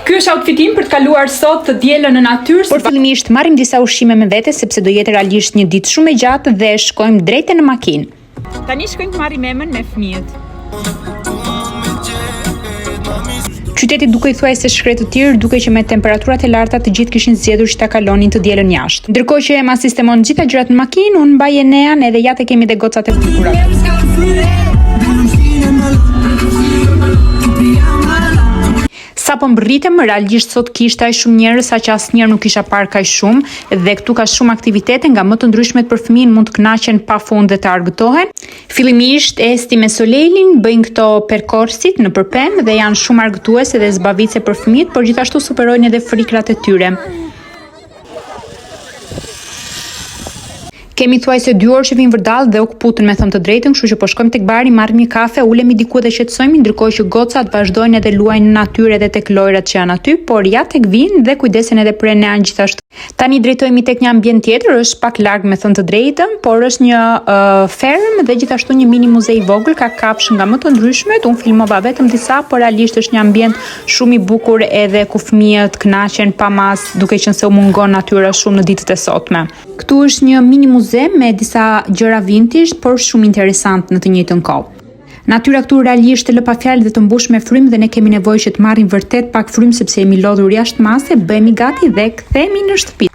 Ky është outfitim për të kaluar sot të dielën në natyrë. Por fillimisht marrim disa ushqime me vete sepse do jetë realisht një ditë shumë e gjatë dhe shkojmë drejt në makinë. Tani shkojmë të marrim emën me fëmijët. Qyteti dukej thuajse shkret të tirë, duke që me temperaturat e larta të gjithë kishin zgjedhur që ta kalonin të dielën jashtë. Ndërkohë që Ema sistemon gjitha gjërat në makinë, unë mbaj Enean edhe ja te kemi dhe gocat e bukura. Sa po mbërritem, realisht sot kishte aq shumë njerëz sa që asnjëherë nuk kisha parë kaq shumë dhe këtu ka shumë aktivitete nga më të ndryshmet për fëmijën mund të kënaqen pafund dhe të argëtohen. Fillimisht Esti me Solelin bëjnë këto perkorsit në përpem dhe janë shumë argëtuese dhe zbavitse për fëmijët, por gjithashtu superojnë edhe frikrat e tyre. Kemi thuajse 2 orë që vim vërdall dhe u kputën me thënë të drejtën, kështu që po shkojmë tek bari, marrim një kafe, ulemi diku dhe qetësojmë, ndërkohë që gocat vazhdojnë edhe luajnë në natyrë edhe tek lojrat që janë aty, por ja tek vinë dhe kujdesen edhe për Enean gjithashtu. Tani drejtohemi tek një ambient tjetër, është pak larg me thënë të drejtën, por është një ferm dhe gjithashtu një mini muze i vogël, ka kafshë nga më të ndryshmet. Unë filmova vetëm disa, por realisht është një ambient shumë i bukur edhe ku fëmijët kënaqen pa mas, duke qenë se u mungon natyra shumë në ditët e sotme. Këtu është një mini muze me disa gjëra vintage, por shumë interesant në të njëjtën kohë. Natyra këtu realisht e lë pa fjalë dhe të mbush me frymë dhe ne kemi nevojë që të marrim vërtet pak frymë sepse jemi lodhur jashtë mase, bëhemi gati dhe kthehemi në shtëpi.